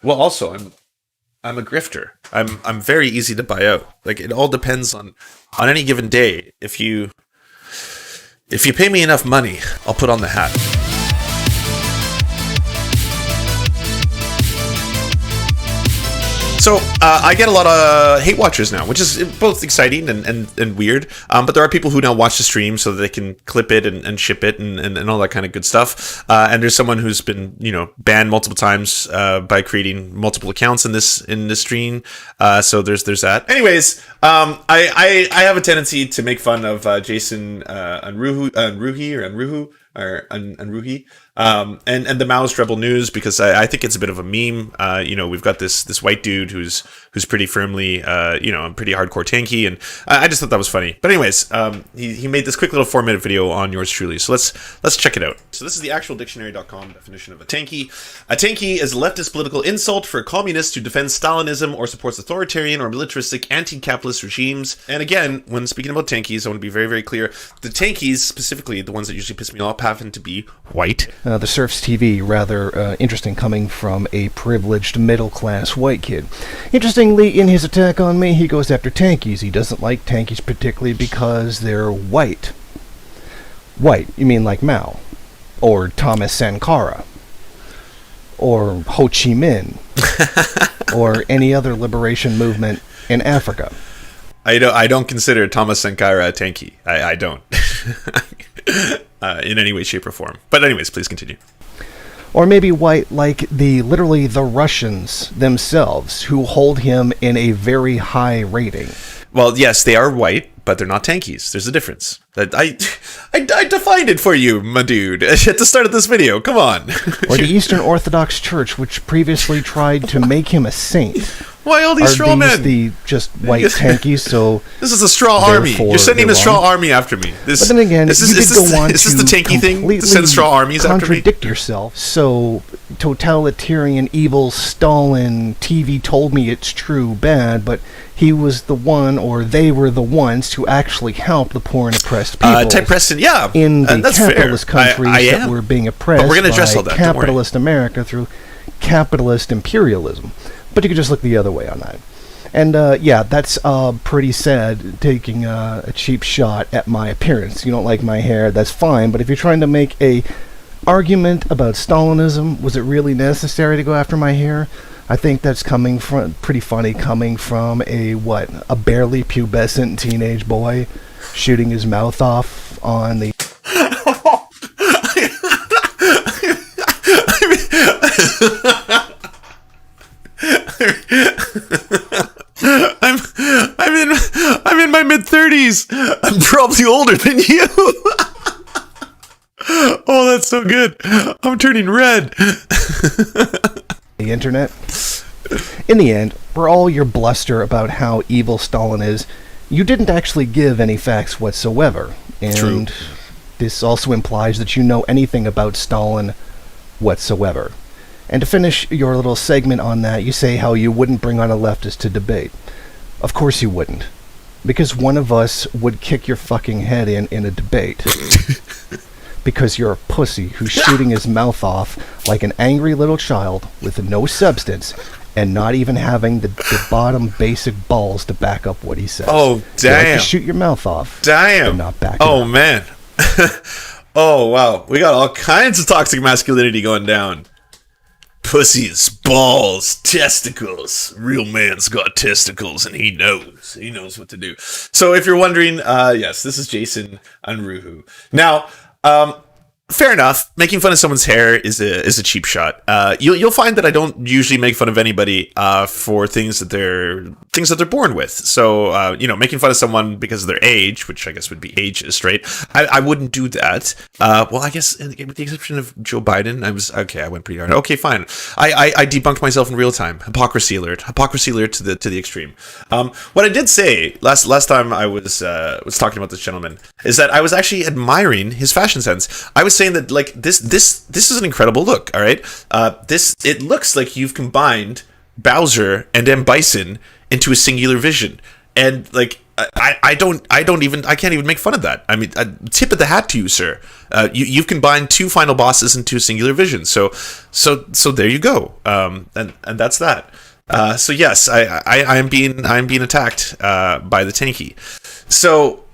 Well, also, I'm a grifter. I'm very easy to buy out. Like, it all depends on any given day. If you pay me enough money, I'll put on the hat. So I get a lot of hate watchers now, which is both exciting and weird. But there are people who now watch the stream so that they can clip it and ship it and all that kind of good stuff. And there's someone who's been banned multiple times by creating multiple accounts in this stream. So there's that. Anyways, I have a tendency to make fun of Jason Unruhe and the Maoist Rebel News, because I think it's a bit of a meme. We've got this white dude who's pretty firmly pretty hardcore tanky, and I just thought that was funny. But anyways, he made this quick little 4-minute video on yours truly, so let's check it out. So this is the actual dictionary.com definition of a tankie. A tankie is a leftist political insult for a communist who defends Stalinism or supports authoritarian or militaristic anti-capitalist regimes. And again, when speaking about tankies, I want to be very, very clear. The tankies, specifically the ones that usually piss me off, happen to be white. The Serfs TV, rather interesting, coming from a privileged middle-class white kid. Interestingly, in his attack on me, he goes after tankies. He doesn't like tankies particularly because they're white. White, you mean like Mao? Or Thomas Sankara? Or Ho Chi Minh? Or any other liberation movement in Africa? I don't consider Thomas Sankara a tankie. I don't. In any way, shape, or form. But anyways, please continue. Or maybe white like literally the Russians themselves, who hold him in a very high rating. Well, yes, they are white, but they're not tankies. There's a difference. I defined it for you, my dude, at the start of this video. Come on. Or the Eastern Orthodox Church, which previously tried to make him a saint. Why all these straw men? Are these the just white tankies? So this is a straw army. You're sending a straw army after me. But then again, is this the tanky thing? To send straw armies after me? Contradict yourself. So totalitarian, evil Stalin TV told me it's true, bad, but he was the one, or they were the ones, to actually help the poor and oppressed people. Ted Preston, yeah, in the capitalist countries that were being oppressed but we're gonna address all that, capitalist America through capitalist imperialism. But you could just look the other way on that. And that's pretty sad, taking a cheap shot at my appearance. You don't like my hair, that's fine. But if you're trying to make a argument about Stalinism, was it really necessary to go after my hair? I think that's pretty funny, coming from a barely pubescent teenage boy shooting his mouth off on the... I'm in my mid-30s. I'm probably older than you. Oh, that's so good. I'm turning red. The internet. In the end, for all your bluster about how evil Stalin is, you didn't actually give any facts whatsoever. And True. This also implies that you know anything about Stalin whatsoever. And to finish your little segment on that, you say how you wouldn't bring on a leftist to debate. Of course you wouldn't. Because one of us would kick your fucking head in a debate. Because you're a pussy who's shooting his mouth off like an angry little child with no substance and not even having the bottom basic balls to back up what he says. Oh, damn. You like to shoot your mouth off. Damn. And not back it Oh, up. man. Oh, wow. We got all kinds of toxic masculinity going down. Pussies, balls, testicles. Real man's got testicles, and he knows. He knows what to do. So if you're wondering, yes, this is Jason Unruhe. Now, fair enough. Making fun of someone's hair is a cheap shot. You'll find that I don't usually make fun of anybody for things that they're born with. So making fun of someone because of their age, which I guess would be ageist, right? I wouldn't do that. Well, I guess with the exception of Joe Biden, I went pretty hard. Okay, fine. I debunked myself in real time. Hypocrisy alert to the extreme. What I did say last time I was talking about this gentleman is that I was actually admiring his fashion sense. I was saying that like this is an incredible look. All right, it looks like you've combined Bowser and M. Bison into a singular vision, and like I can't even make fun of that. I mean, tip of the hat to you, sir. You've combined two final bosses into a singular vision. So there you go. And that's that. So yes, I'm being attacked by the tankie. So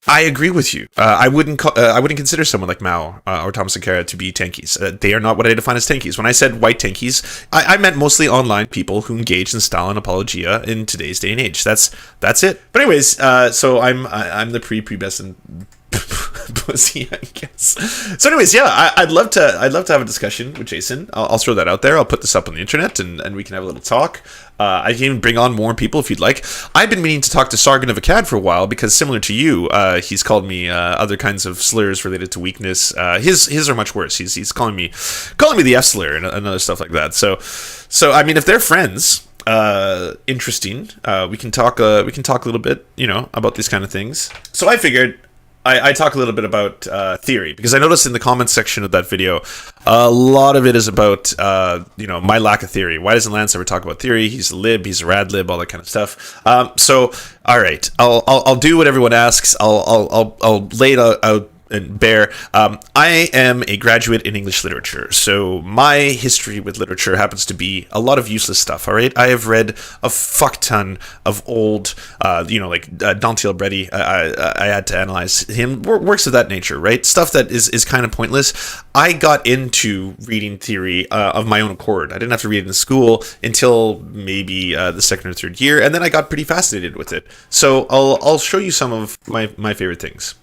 I agree with you. I wouldn't consider someone like Mao or Thomas Sankara to be tankies. They are not what I define as tankies. When I said white tankies, I meant mostly online people who engage in Stalin apologia in today's day and age. That's it. But anyways, so I'm the prepubescent pussy, I guess. So anyways, yeah, I'd love to have a discussion with Jason. I'll throw that out there. I'll put this up on the internet, and we can have a little talk. I can even bring on more people if you'd like. I've been meaning to talk to Sargon of Akkad for a while because, similar to you, he's called me other kinds of slurs related to weakness. His are much worse. He's calling me the F slur and other stuff like that. So I mean, if they're friends, interesting. We can talk a little bit, about these kind of things. So I figured I talk a little bit about theory, because I noticed in the comments section of that video, a lot of it is about my lack of theory. Why doesn't Lance ever talk about theory? He's a lib, he's a rad lib, all that kind of stuff. So all right, I'll do what everyone asks. I'll lay it out and bear. I am a graduate in English literature, so my history with literature happens to be a lot of useless stuff. All right, I have read a fuck ton of old, like Dante Albredi. I had to analyze him, works of that nature, right? Stuff that is kind of pointless. I got into reading theory of my own accord. I didn't have to read it in school until maybe the second or third year, and then I got pretty fascinated with it. So I'll show you some of my favorite things.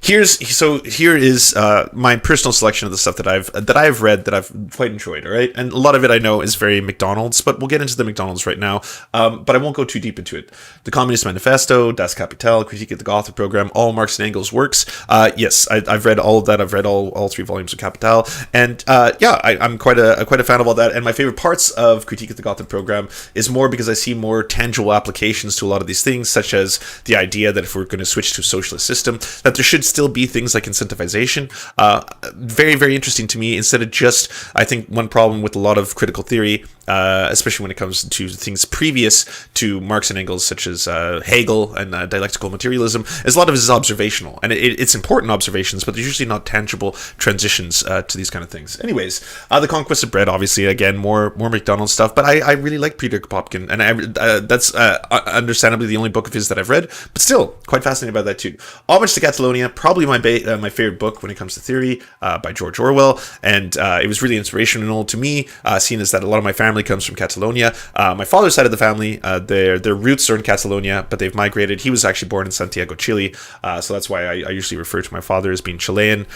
Here is my personal selection of the stuff that I've read that I've quite enjoyed. All right, and a lot of it I know is very McDonald's, but we'll get into the McDonald's right now. But I won't go too deep into it. The Communist Manifesto, Das Kapital, Critique of the Gotha Program, all Marx and Engels' works. Yes, I've read all of that. I've read all 3 volumes of Kapital, and I'm quite a fan of all that. And my favorite parts of Critique of the Gotha Program is more because I see more tangible applications to a lot of these things, such as the idea that if we're going to switch to a socialist system, that there should still be things like incentivization. Very, very interesting to me, instead of just, I think one problem with a lot of critical theory, especially when it comes to things previous to Marx and Engels, such as Hegel and dialectical materialism, is a lot of it is observational. And it's important observations, but they're usually not tangible transitions to these kind of things. Anyways, The Conquest of Bread, obviously, again, more McDonald's stuff, but I really like Peter Kropotkin, and that's understandably the only book of his that I've read, but still, quite fascinated by that too. Homage to Catalonia, probably my favorite book when it comes to theory, by George Orwell, and it was really inspirational to me, seeing as that a lot of my family comes from Catalonia. My father's side of the family, their roots are in Catalonia, but they've migrated. He was actually born in Santiago, Chile, so that's why I usually refer to my father as being Chilean.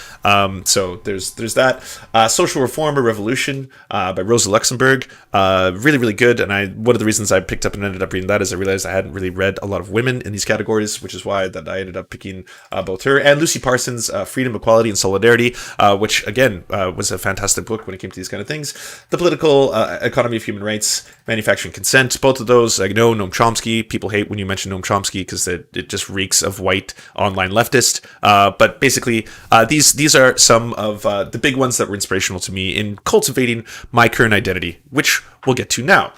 So there's that. Social Reform or Revolution, by Rosa Luxemburg, really, really good, and one of the reasons I picked up and ended up reading that is I realized I hadn't really read a lot of women in these categories, which is why that I ended up picking both her and Lucy Parsons' Freedom, Equality, and Solidarity, which again was a fantastic book when it came to these kind of things. The Political Economy of Human Rights, Manufacturing Consent, both of those. I know Noam Chomsky, people hate when you mention Noam Chomsky because it just reeks of white online leftist, but basically these are some of the big ones that were inspirational to me in cultivating my current identity, which we'll get to now.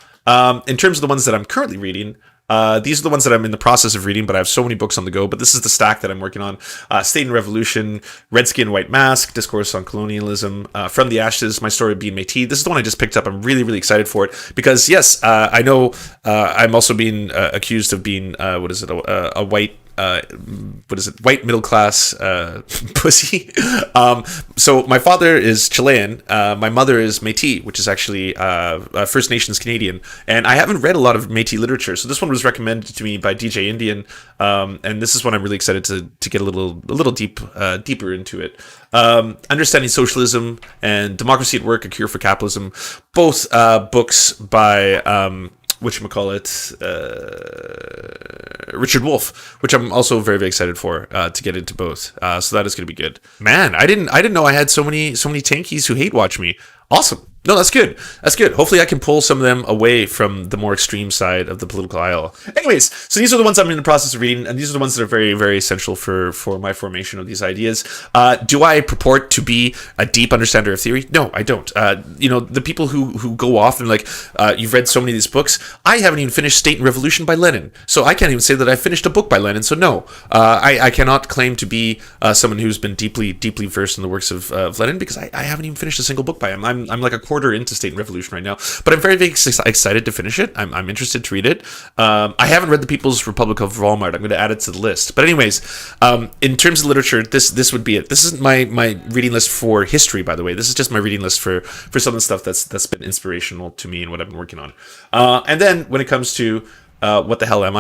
In terms of the ones that I'm currently reading, these are the ones that I'm in the process of reading, but I have so many books on the go. But this is the stack that I'm working on. State and Revolution, Red Skin, White Mask, Discourse on Colonialism, From the Ashes, My Story of Being Métis. This is the one I just picked up. I'm really, really excited for it because, yes, I know I'm also being accused of being, a white... white middle class pussy. So my father is Chilean, my mother is Métis, which is actually First Nations Canadian, and I haven't read a lot of Métis literature, so this one was recommended to me by DJ Indian, and this is one I'm really excited to get a little deeper into it. Understanding Socialism and Democracy at Work: A Cure for Capitalism, both books by Richard Wolff, which I'm also very, very excited for to get into both. So that is going to be good. Man, I didn't know I had so many tankies who hate watch me. Awesome. No, that's good. That's good. Hopefully I can pull some of them away from the more extreme side of the political aisle. Anyways, so these are the ones I'm in the process of reading, and these are the ones that are very, very essential for my formation of these ideas. Do I purport to be a deep understander of theory? No, I don't. The people who go off and you've read so many of these books, I haven't even finished State and Revolution by Lenin, so I can't even say that I finished a book by Lenin, so no. I cannot claim to be someone who's been deeply, deeply versed in the works of Lenin, because I haven't even finished a single book by him. I'm like a quarter into State and Revolution right now, but I'm very, very excited to finish it. I'm interested to read it. I haven't read The People's Republic of Walmart. I'm going to add it to the list. But anyways, in terms of literature, this would be it. This isn't my reading list for history, by the way. This is just my reading list for some of the stuff that's been inspirational to me and what I've been working on. And then when it comes to what the hell am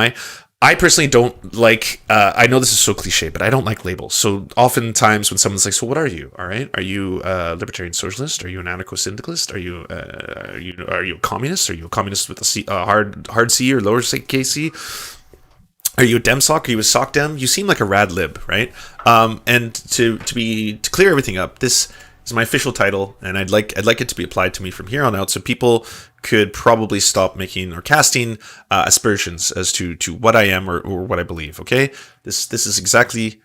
I personally don't like, I know this is so cliche, but I don't like labels. So oftentimes when someone's like, so what are you? All right. Are you a libertarian socialist? Are you an anarcho-syndicalist? Are you a communist? Are you a communist with a C, hard C or lower case C? Are you a Dem Soc? Are you a Soc Dem? You seem like a rad lib, right? And to clear everything up, this is my official title, and I'd like it to be applied to me from here on out, so people could probably stop making or casting aspersions as to what I am or what I believe. Okay, this is exactly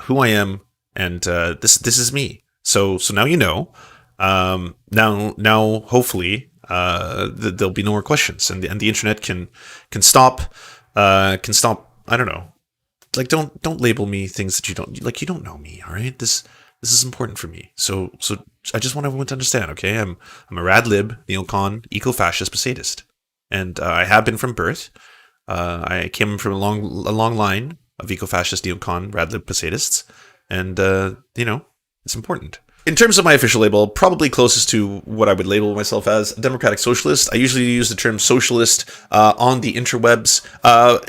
who I am, and this is me. So now you know. Now hopefully there'll be no more questions, and the internet can stop. I don't know. Like don't label me things that you don't like. You don't know me. All right. This is important for me. So I just want everyone to understand, okay? I'm a rad lib, neocon, eco-fascist, besadist. And I have been from birth. I came from a long line of eco-fascist, neocon, rad lib, besadists. And, it's important. In terms of my official label, probably closest to what I would label myself as, a democratic socialist. I usually use the term socialist on the interwebs.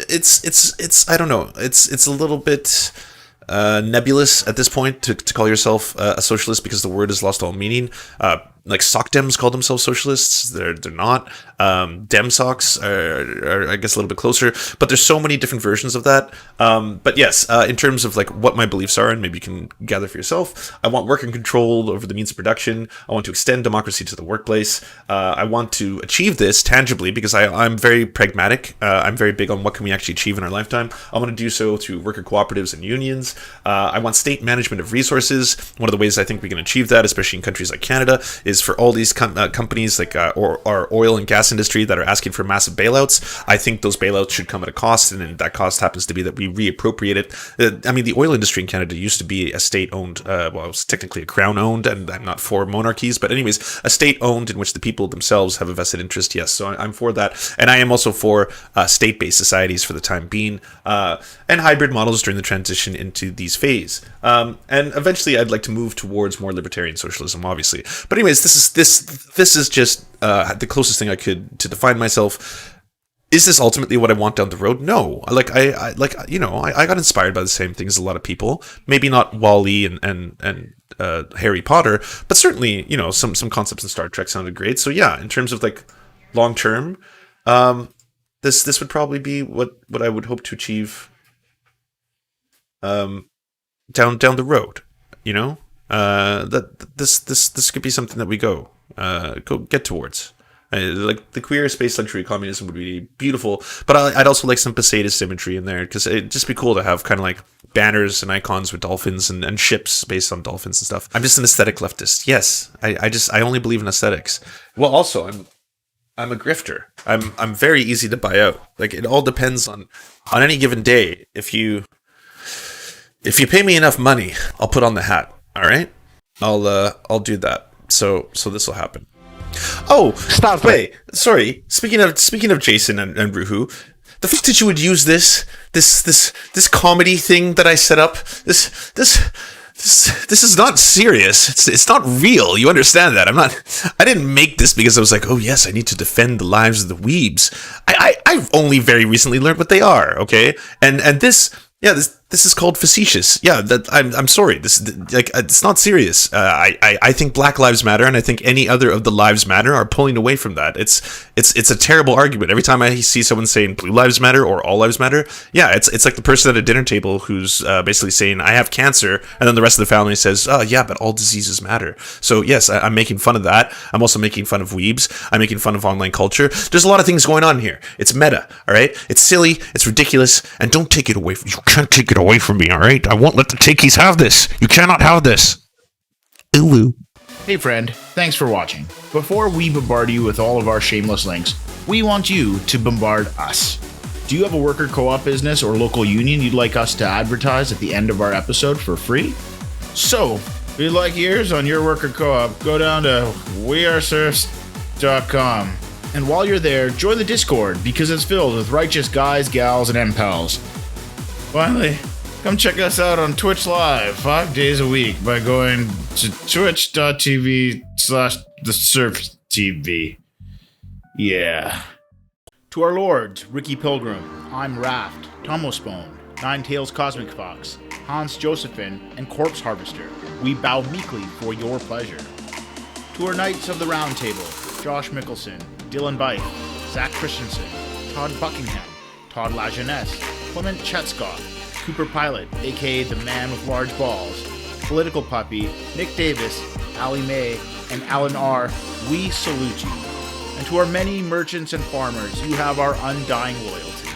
It's I don't know. It's a little bit nebulous at this point to call yourself a socialist, because the word has lost all meaning. Like Soc Dems call themselves socialists. They're not. Dem Socs are I guess a little bit closer, but there's so many different versions of that. But yes, in terms of like what my beliefs are, and maybe you can gather for yourself, I want worker control over the means of production. I want to extend democracy to the workplace. I want to achieve this tangibly, because I'm very pragmatic. I'm very big on what can we actually achieve in our lifetime. I want to do so through worker cooperatives and unions. I want state management of resources. One of the ways I think we can achieve that, especially in countries like Canada, is for all these companies like our oil and gas industry that are asking for massive bailouts. I think those bailouts should come at a cost, and that cost happens to be that we reappropriate it. I mean, the oil industry in Canada used to be a state-owned, it was technically a crown-owned, and I'm not for monarchies, but anyways, a state-owned in which the people themselves have a vested interest, yes. So I'm for that, and I am also for state-based societies for the time being, and hybrid models during the transition into these phase. And eventually I'd like to move towards more libertarian socialism, obviously. But anyways, this is just the closest thing I could to define myself. Is this ultimately what I want down the road? No. I got inspired by the same things as a lot of people. Maybe not Wall-E and Harry Potter, but certainly, some concepts in Star Trek sounded great. So yeah, in terms of like long term, this would probably be what I would hope to achieve down the road. That this could be something that we go get towards. Like the queer space luxury communism would be beautiful, but I'd also like some besadist imagery in there, because it'd just be cool to have kind of like banners and icons with dolphins and ships based on dolphins and stuff. I'm just an aesthetic leftist. Yes, I only believe in aesthetics. Well, also I'm a grifter. I'm very easy to buy out. Like, it all depends on any given day. If you pay me enough money, I'll put on the hat. All right, I'll do that. So this will happen. Oh, stop! Wait, sorry. Speaking of Jason and Unruhe, the fact that you would use this comedy thing that I set up, this is not serious. It's not real. You understand that? I didn't make this because I was like, oh yes, I need to defend the lives of the weebs. I've only very recently learned what they are. Okay, and this This is called facetious. Yeah, I'm sorry. It's not serious. I think Black Lives Matter, and I think any other of the lives matter are pulling away from that. It's a terrible argument. Every time I see someone saying Blue Lives Matter or All Lives Matter, yeah, it's like the person at a dinner table who's basically saying I have cancer, and then the rest of the family says, oh yeah, but all diseases matter. So yes, I'm making fun of that. I'm also making fun of weebs. I'm making fun of online culture. There's a lot of things going on here. It's meta, all right? It's silly. It's ridiculous, and don't take it away. You can't take it away from me, all right? I won't let the tankies have this. You cannot have this. Ooh. Hey friend, thanks for watching. Before we bombard you with all of our shameless links, we want you to bombard us. Do you have a worker co-op business or local union you'd like us to advertise at the end of our episode for free? So, if you'd like ears on your worker co-op, go down to weareserfs.com. And while you're there, join the Discord because it's filled with righteous guys, gals, and M-pals. Finally, come check us out on Twitch Live 5 days a week by going to twitch.tv/theserftv. Yeah. To our lords, Ricky Pilgrim, I'm Raft, Tomospone, Nine Tails Cosmic Fox, Hans Josephine, and Corpse Harvester, we bow meekly for your pleasure. To our Knights of the Round Table, Josh Mickelson, Dylan Byte, Zach Christensen, Todd Buckingham, Todd Lajeunesse, Clement Chetskoff, Cooper Pilot, aka the man with large balls, Political Puppy, Nick Davis, Ali May, and Alan R., we salute you. And to our many merchants and farmers, you have our undying loyalty.